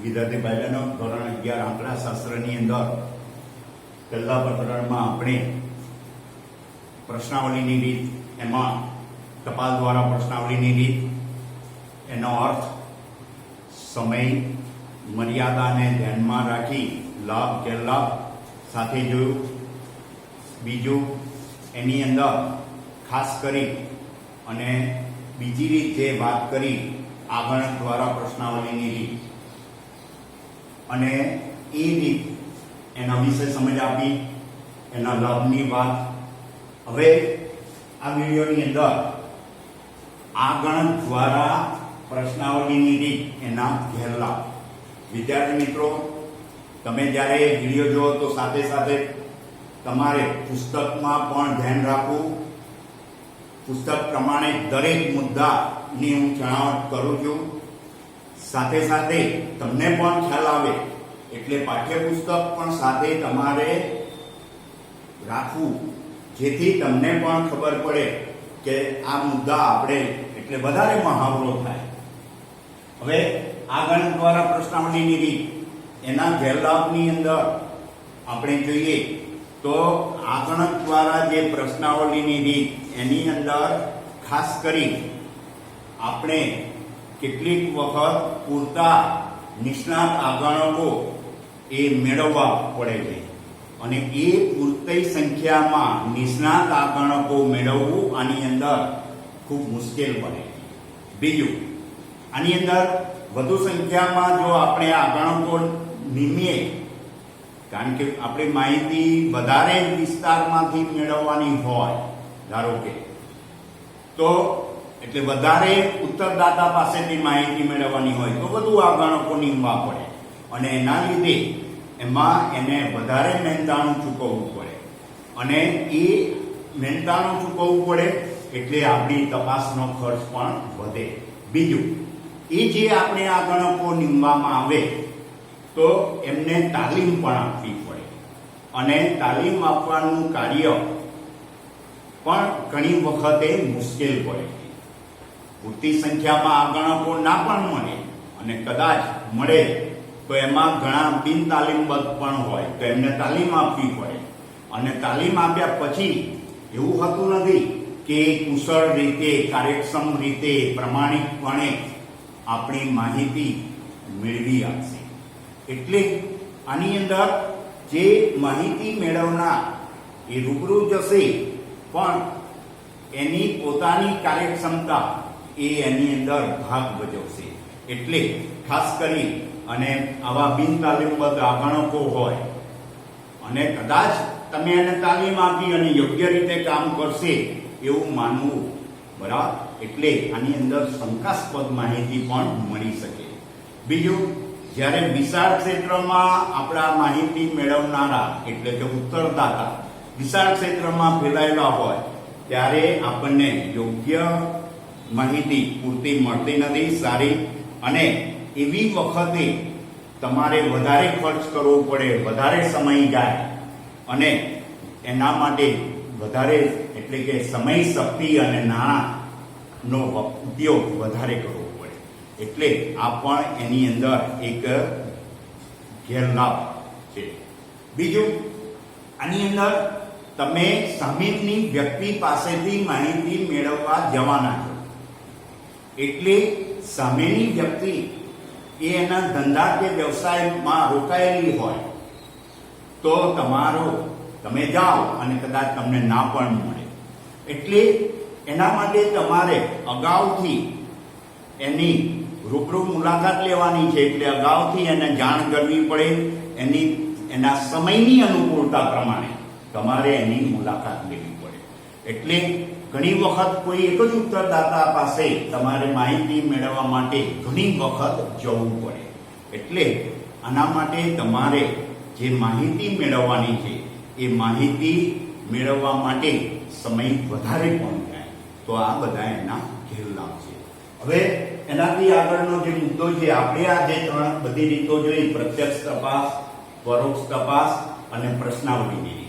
વિદ્યાર્થી ભાઈ બહેનો, ધોરણ 11 આંકડાશાસ્ત્રની અંદર પહેલા પ્રકરણમાં આપણે પ્રશ્નાવલીની રીત, એમાં ટપાલ દ્વારા પ્રશ્નાવલીની રીત, એનો અર્થ, સમય મર્યાદાને ધ્યાનમાં રાખી લાભ ગેરલાભ સાથે જોયું. બીજું, એની અંદર ખાસ કરી અને બીજી રીત જે વાત કરી આગણક દ્વારા પ્રશ્નાવલીની રીત, અને એ રીત એના વિશે સમજ આપી, એના લાભની વાત. હવે આ વિડીયોની અંદર આગણક દ્વારા પ્રશ્નાવલીની રીત, એના ગેરલાભ. વિદ્યાર્થી મિત્રો, તમે જ્યારે વિડીયો જુઓ તો સાથે સાથે તમારે પુસ્તકમાં પણ ધ્યાન રાખવું. પુસ્તક પ્રમાણે દરેક મુદ્દાની હું જણાવટ કરું છું. સાથે સાથે તમને પણ ખ્યાલ આવે એટલે પાઠ્યપુસ્તક પણ સાથે તમારે રાખવું, જેથી તમને પણ ખબર પડે કે આ મુદ્દા આપણે એટલે વધારે મહાવરો થાય. હવે આગણક દ્વારા પ્રશ્નાવલીની રીત, એના ગેરલાભની અંદર આપણે જોઈએ તો આગણક દ્વારા જે પ્રશ્નાવલીની રીત, એની અંદર ખાસ કરી આપણે કેટલીક વખત પૂરતા નિષ્ણાત આગણકો એ મેળવવા પડે છે, અને એ પૂરતી સંખ્યામાં નિષ્ણાત આગણકો મેળવવું આની અંદર ખૂબ મુશ્કેલ બને. બીજું, આની અંદર વધુ સંખ્યામાં જો આપણે આગણકો નિમીએ, કારણ કે આપણે માહિતી વધારે વિસ્તારમાંથી મેળવવાની હોય, ધારો કે, તો એટલે વધારે ઉત્તરદાતા પાસેથી માહિતી મેળવવાની હોય તો વધુ આગણકો નીમવા પડે, અને એના લીધે એમાં એને વધારે મહેનતાણું ચૂકવવું પડે, અને એ મહેનતાણું ચૂકવવું પડે એટલે આપણી તપાસનો ખર્ચ પણ વધે. બીજું, એ જે આપણે આગણકો નીમવામાં આવે તો એમને તાલીમ પણ આપવી પડે, અને તાલીમ આપવાનું કાર્ય પણ ઘણી વખતે મુશ્કેલ પડે. પૂરતી સંખ્યામાં આગણકો ના પણ મળે, અને કદાચ મળે તો એમાં ઘણા બિન તાલીમબદ્ધ પણ હોય, તો એમને તાલીમ આપવી પડે. અને તાલીમ આપ્યા પછી એવું હોતું નથી કે કુશળ રીતે, કાર્યક્ષમ રીતે, પ્રમાણિકપણે આપણી માહિતી મેળવી આપશે. એટલે આની અંદર જે માહિતી મેળવનાર એ રૂબરૂ જશે, પણ એની પોતાની કાર્યક્ષમતા એ એની અંદર ભાગ ભજવશે. એટલે ખાસ કરી અને આવા બિન તાલીમબદ્ધ આગણકો હોય, અને કદાચ તમે એને તાલીમ આપી અને યોગ્ય રીતે કામ કરશે એવું માનવું, બરાબર? એટલે આની અંદર શંકાસ્પદ માહિતી પણ મળી શકે. બીજું, જ્યારે વિશાળ ક્ષેત્રમાં આપણા માહિતી મેળવનારા એટલે કે ઉત્તરદાતા વિશાળ ક્ષેત્રમાં ફેલાયેલા હોય ત્યારે આપણને યોગ્ય માહિતી પૂરતી મળતી નથી, સારી, અને એવી વખતે તમારે વધારે ખર્ચ કરવો પડે, વધારે સમય જાય, અને એના માટે વધારે એટલે કે સમય, શક્તિ અને નાણાંનો ઉપયોગ વધારે કરવો પડે. એટલે આ પણ એની અંદર એક ગેરલાભ છે. બીજું, આની અંદર તમે સામેની વ્યક્તિ પાસેથી માહિતી મેળવવા જવાના છો, એટલે સામેની વ્યક્તિ એ એના ધંધા કે વ્યવસાયમાં રોકાયેલી હોય તો તમે જાઓ અને કદાચ તમને ના પણ મળે. એટલે એના માટે તમારે અગાઉથી એની રૂબરૂ મુલાકાત લેવાની છે, એટલે અગાઉથી એને જાણ કરવી પડે. એના સમયની અનુકૂળતા પ્રમાણે તમારે એની મુલાકાત લેવી પડે. એટલે ઘણી વખત કોઈ એક જ ઉત્તરદાતા પાસે તમારે માહિતી મેળવવા માટે ઘણી વખત જવું પડે. એટલે આના માટે તમારે જે માહિતી મેળવવાની છે એ માહિતી મેળવવા માટે સમય વધારે પણ જાય. તો આ બધા એના ગેરલાભ છે. હવે એનાથી આગળનો જે મુદ્દો છે, આપણે આ જે બધી રીતો જોઈ, પ્રત્યક્ષ તપાસ, પરોક્ષ તપાસ અને પ્રશ્નાવલીની રીત,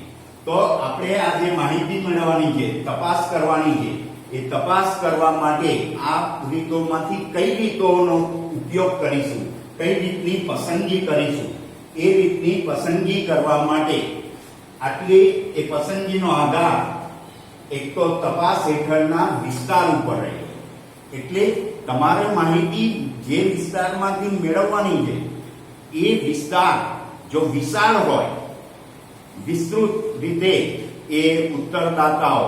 તો આપણે આ જે માહિતી મેળવવાની છે, તપાસ કરવાની છે, એ તપાસ કરવા માટે આ રીતોમાંથી કઈ રીતોનો ઉપયોગ કરીશું કઈ રીતની પસંદગી કરીશું. એ રીતની પસંદગી કરવા માટે આટલી એ પસંદગીનો આધાર એક તો તપાસ હેઠળના વિસ્તાર ઉપર રહ્યો. એટલે તમારે માહિતી જે વિસ્તારમાંથી મેળવવાની છે એ વિસ્તાર જો વિશાળ હોય, વિસ્તૃત રીતે એ ઉત્તરદાતાઓ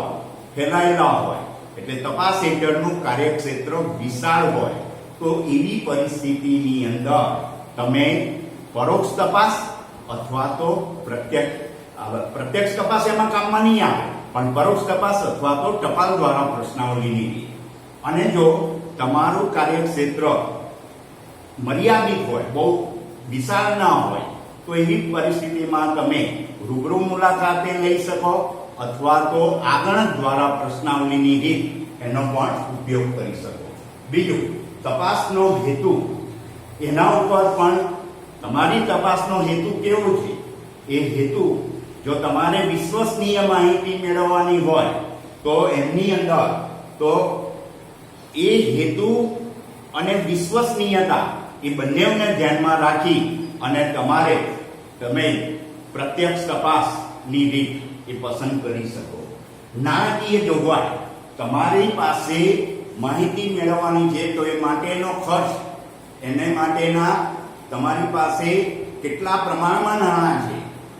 ફેલાયેલા હોય, એટલે તપાસ હેઠળનું કાર્યક્ષેત્ર વિશાળ હોય, તો એવી પરિસ્થિતિની અંદર તમે પરોક્ષ તપાસ અથવા તો પ્રત્યક્ષ તપાસ એમાં કામમાં નહીં આવે, પણ પરોક્ષ તપાસ અથવા તો ટપાલ દ્વારા પ્રશ્નાવલીની રીત. અને જો તમારું કાર્યક્ષેત્ર મર્યાદિત હોય, બહુ વિશાળ ના હોય, તો એવી પરિસ્થિતિમાં તમે રૂબરૂ મુલાકાતે લઈ શકો અથવા તો આગણક દ્વારા પ્રશ્નાવલીની રીત એનો પણ ઉપયોગ કરી શકો. બીજું, તપાસનો હેતુ, એના ઉપર પણ તમારી તપાસનો હેતુ કેવો છે. એ હેતુ જો તમારે વિશ્વસનીય માહિતી મેળવવાની હોય તો એમની અંદર તો એ હેતુ અને વિશ્વસનીયતા એ બંનેને ધ્યાનમાં રાખી અને તમે પ્રત્યક્ષ તપાસની રીત એ પસંદ કરી શકો. નાણાકીય જોગવાઈ, તમારી પાસે માહિતી મેળવવાની છે તો એ માટેનો ખર્ચ, એને માટેના તમારી પાસે કેટલા પ્રમાણમાં નાણાં છે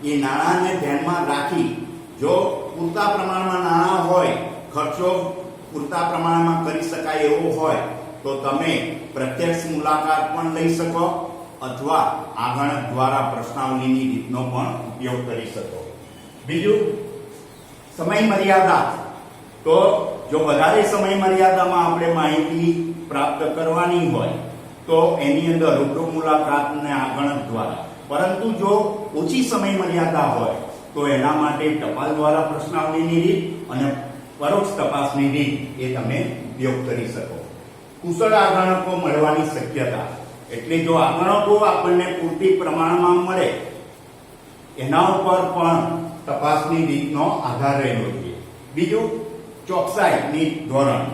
એ નાણાંને ધ્યાનમાં રાખી, જો પૂરતા પ્રમાણમાં નાણાં હોય, ખર્ચો પૂરતા પ્રમાણમાં કરી શકાય એવો હોય, તો તમે પ્રત્યક્ષ મુલાકાત પણ લઈ શકો અથવા આગણક દ્વારા પ્રશ્નાવલીની રીતનો પણ ઉપયોગ કરી શકો. બીજું, સમય મર્યાદા. તો જો વધારે સમય મર્યાદામાં આપણે માહિતી પ્રાપ્ત કરવાની હોય તો એની અંદર રૂબરૂ મુલાકાત અને આગણક દ્વારા. પરંતુ જો ઓછી સમય મર્યાદા હોય તો એના માટે ટપાલ દ્વારા પ્રશ્નાવલીની રીત અને પરોક્ષ તપાસની રીત એ તમે ઉપયોગ કરી શકો. કુશળ આગણકો મળવાની શક્યતા, એટલે જો આગણકો આપણને પૂરતી પ્રમાણમાં મળે એના ઉપર પણ તપાસની રીતનો આધાર રહેલો છે. બીજું, ચોકસાઈની ધોરણ,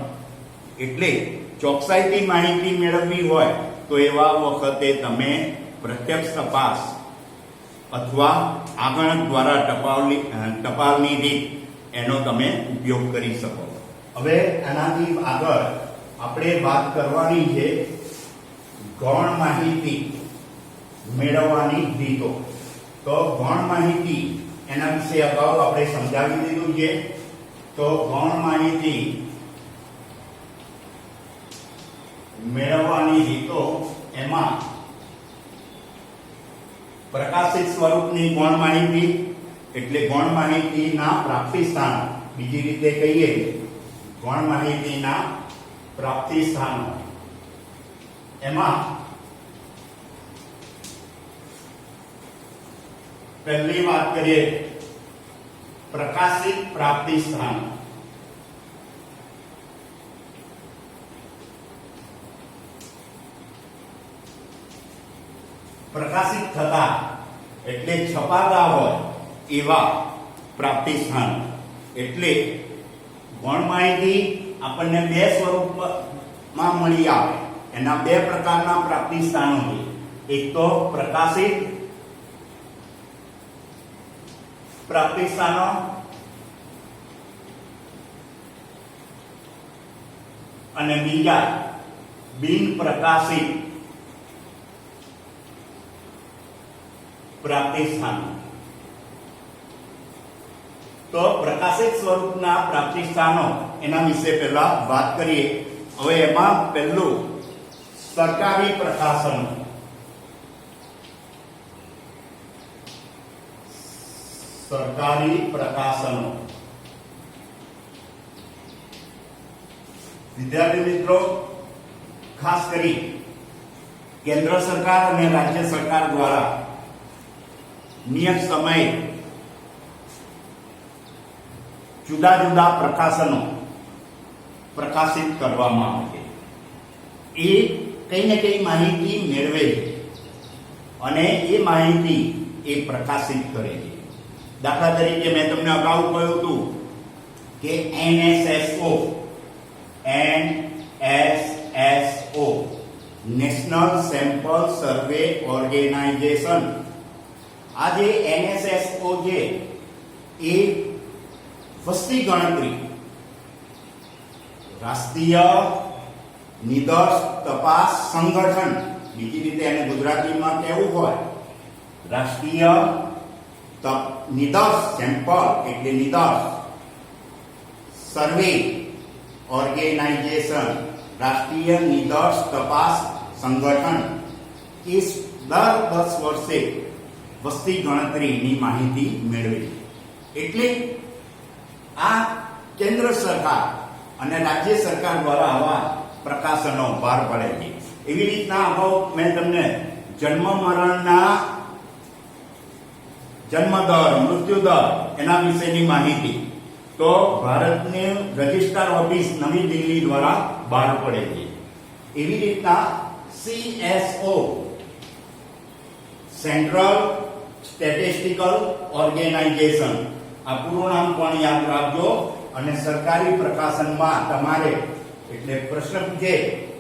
એટલે ચોકસાઈથી માહિતી મેળવવી હોય તો એવા વખતે તમે પ્રત્યક્ષ તપાસ અથવા આગણક દ્વારા ટપાલની રીત એનો તમે ઉપયોગ કરી શકો. હવે આનાથી આગળ આપણે વાત કરવાની છે ગૌણ માહિતી મેળવવાની રીતો. તો ગૌણ માહિતી એના વિશે અગાઉ આપણે સમજાવી દીધું છે. તો ગૌણ માહિતી મેળવવાની રીતો, એમાં પ્રકાશિત સ્વરૂપની ગૌણ માહિતી, એટલે ગૌણ માહિતીના પ્રાપ્તિ સ્થાનો, બીજી રીતે કહીએ ગૌણ માહિતીના પ્રાપ્તિ સ્થાનો. એમાં પહેલી વાત કરીએ પ્રકાશિત પ્રાપ્તિ સ્થાનો. પ્રકાશિત થતા એટલે છપાતા હોય એવા પ્રાપ્તિ સ્થાનો. એટલે ગૌણ માહિતી આપણને બે સ્વરૂપમાં મળી આવે. એના બે પ્રકારના પ્રાપ્તિ સ્થાનો છે. એક તો પ્રકાશિત પ્રાપ્તિ સ્થાનો અને બીજા બિન પ્રકાશિત પ્રાપ્તિ સ્થાનો. તો પ્રકાશિત સ્વરૂપના પ્રાપ્તિ સ્થાનો એના વિશે પહેલા વાત કરીએ. હવે એમાં પહેલું સરકારી પ્રકાશનો. સરકારી પ્રકાશનો. વિદ્યાર્થી મિત્રો, ખાસ કરી કેન્દ્ર સરકાર અને રાજ્ય સરકાર દ્વારા નિયત સમયે જુદા જુદા પ્રકાશનો પ્રકાશિત કરવામાં આવે છે. એ કઈ ને કઈ માહિતી મેળવે છે અને એ માહિતી એ પ્રકાશિત કરે છે. દાખલા તરીકે મેં તમને અગાઉ કહ્યું હતું કે NSSO નેશનલ સેમ્પલ સર્વે ઓર્ગેનાઇઝેશન. આ જે NSSO છે એ વસ્તી ગણતરી, રાષ્ટ્રીય નિદર્શ તપાસ સંગઠન, બીજી રીતે એને ગુજરાતીમાં કેવું હોય, રાષ્ટ્રીય નિદર્શ સેમ્પલ એટલે નિદર્શ સર્વે ઓર્ગેનાઇઝેશન, રાષ્ટ્રીય નિદર્શ તપાસ સંગઠન એ દર 10 વર્ષે વસ્તી ગણતરીની માહિતી મેળવે છે. એટલે આ કેન્દ્ર સરકાર અને રાજ્ય સરકાર દ્વારા આવા પ્રકાશનો બહાર પડે છે. એવી રીતના અગાઉ મેં તમને જન્મદર, મૃત્યુદર એના વિશેની માહિતી તો ભારતની રજિસ્ટ્રાર ઓફિસ નવી દિલ્હી દ્વારા બહાર પડે છે. એવી રીતના CSO સેન્ટ્રલ સ્ટેટિસ્ટિકલ ઓર્ગેનાઇઝેશન, આ પૂરું નામ પણ યાદ રાખજો. અને સરકારી પ્રકાશનમાં તમારે એટલે પ્રશ્ન પૂછે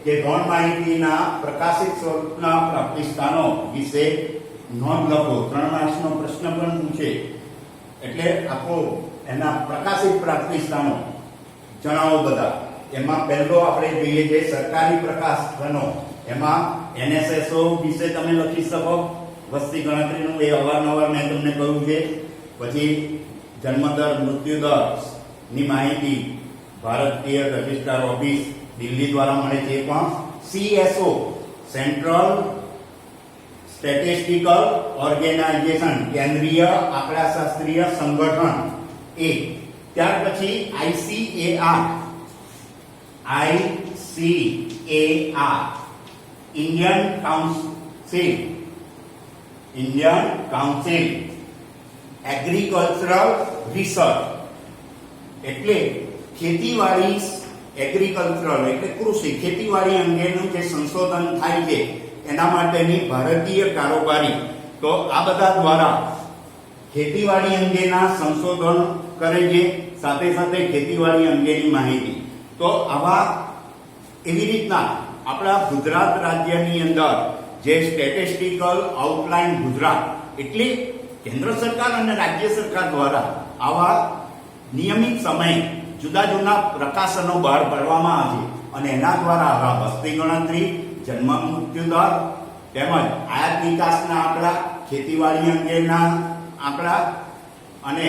કે ગૌણ માહિતીના પ્રકાશિત સ્વરૂપના પ્રાપ્તિ સ્થાનો વિશે નોંધ લખો. 3 માર્ક્સનો પ્રશ્ન પણ પૂછે એટલે આખો એના પ્રકાશિત પ્રાપ્તિ સ્થાનો જણાવો બધા. એમાં પહેલો આપણે જોઈએ છે સરકારી પ્રકાશનો. એમાં NSSO વિશે તમે લખી શકો, વસ્તી ગણતરીનું એ અવારનવાર મેં તમને કહ્યું છે. પછી જન્મદર, મૃત્યુદર ની માહિતી ભારતીય રજિસ્ટ્રાર ઓફિસ દિલ્હી દ્વારા મળે છે. પણ CSO સેન્ટ્રલ સ્ટેટિસ્ટિકલ ઓર્ગેનાઇઝેશન, કેન્દ્રીય આંકડાશાસ્ત્રીય સંગઠન એ. ત્યાર પછી ICAR Indian council agricultural research, એટલે ખેતીવાડી એગ્રીકલ્ચરલ એટલે કૃષિ ખેતીવાડી અંગેનું જે સંશોધન થાય છે એના માટેની ભારતીય કારોબારી. તો આ બધા દ્વારા ખેતીવાડી અંગેના સંશોધન કરે છે, સાથે સાથે ખેતીવાડી અંગેની માહિતી. તો આવા એવી રીતના આપણા ગુજરાત રાજ્યની અંદર જે સ્ટેટિસ્ટિકલ આઉટલાઈન ગુજરાત એટલે કેન્દ્ર સરકાર અને રાજ્ય સરકાર દ્વારા આવા નિયમિત સમયે જુદા જુદા પ્રકાશનો બહાર પાડવામાં આવે છે. અને એના દ્વારા આવા વસ્તી ગણતરી, જન્મ મૃત્યુદર તેમજ આયાત નિકાસના આંકડા, ખેતીવાડી અંગેના આંકડા અને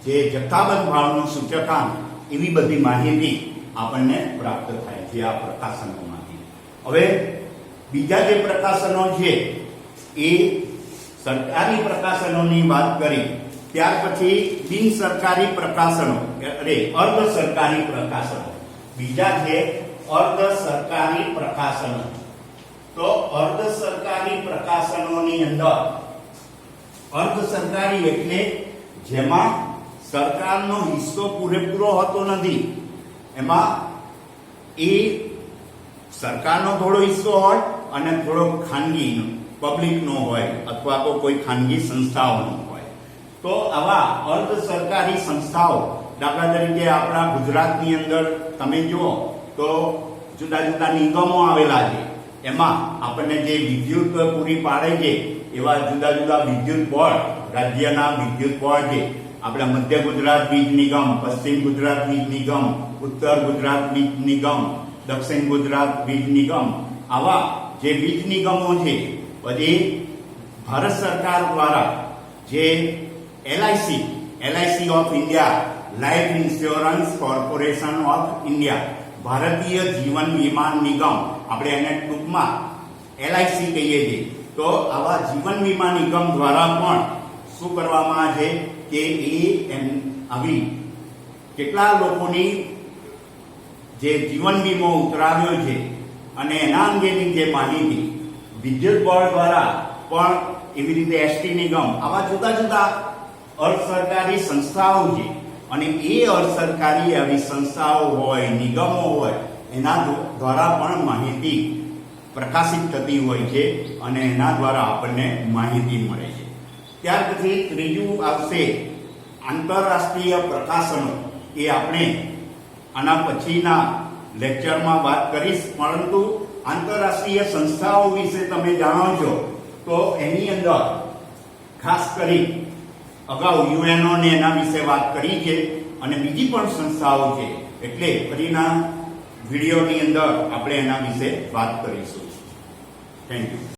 જે જથ્થાબંધ ભાવનું સૂચકાંક, એવી બધી માહિતી આપણને પ્રાપ્ત થાય છે આ પ્રકાશનોમાંથી. હવે બીજા જે પ્રકાશનો છે એ સરકારી પ્રકાશનોની વાત કરી. ત્યાર પછી બિન સરકારી પ્રકાશનો અર્ધ સરકારી પ્રકાશનો. બીજા છે અર્ધ સરકારી પ્રકાશનો. તો અર્ધ સરકારી પ્રકાશનોની અંદર અર્ધ સરકારી એટલે જેમાં સરકારનો હિસ્સો પૂરેપૂરો હોતો નથી, એમાં એ સરકારનો થોડો હિસ્સો હોય અને થોડો ખાનગી પબ્લિકનો હોય અથવા તો કોઈ ખાનગી સંસ્થાઓનો હોય. તો આવા અર્ધ સરકારી સંસ્થાઓ, દાખલા તરીકે આપણા ગુજરાતની અંદર તમે જુઓ તો જુદા જુદા નિગમો આવેલા છે. એમાં આપણને જે વિદ્યુત પૂરી પાડે છે એવા જુદા જુદા વિદ્યુત બોર્ડ, રાજ્યના વિદ્યુત બોર્ડ છે. આપણા મધ્ય ગુજરાત વીજ નિગમ, પશ્ચિમ ગુજરાત વીજ નિગમ, ઉત્તર ગુજરાત વીજ નિગમ, દક્ષિણ ગુજરાત વીજ નિગમ, આવા જે વીજ નિગમો છે. પછી ભારત સરકાર દ્વારા જે LIC of India, life insurance corporation of India, ભારતીય જીવન વીમા નિગમ, આપણે એને ટૂંકમાં LIC કહીએ છીએ. તો આવા જીવન વીમા નિગમ દ્વારા પણ શું કરવામાં આવે છે કે આવી કેટલા લોકોની જે જીવન વીમો ઉતરાવ્યો છે અને એના અંગેની જે માહિતી વિદ્યુત બોર્ડ દ્વારા પણ, એવી રીતે ST નિગમ, આવા જુદા જુદા અર્ધ સરકારી સંસ્થાઓ છે. અને એ અર્ધ સરકારી આવી સંસ્થાઓ હોય, નિગમો હોય, એના દ્વારા પણ માહિતી પ્રકાશિત થતી હોય છે અને એના દ્વારા આપણને માહિતી મળે છે. ત્યાર પછી ત્રીજું આવશે આંતરરાષ્ટ્રીય પ્રકાશનો. એ આપણે આના પછીના લેક્ચરમાં વાત કરીશ, પરંતુ આંતરરાષ્ટ્રીય સંસ્થાઓ વિશે તમે જાણો છો તો એની અંદર ખાસ કરી અગાઉ યુએનઓ ને એના વિશે વાત કરી છે અને બીજી પણ સંસ્થાઓ છે, એટલે ફરીના વિડીયોની અંદર આપણે એના વિશે વાત કરીશું. Thank you.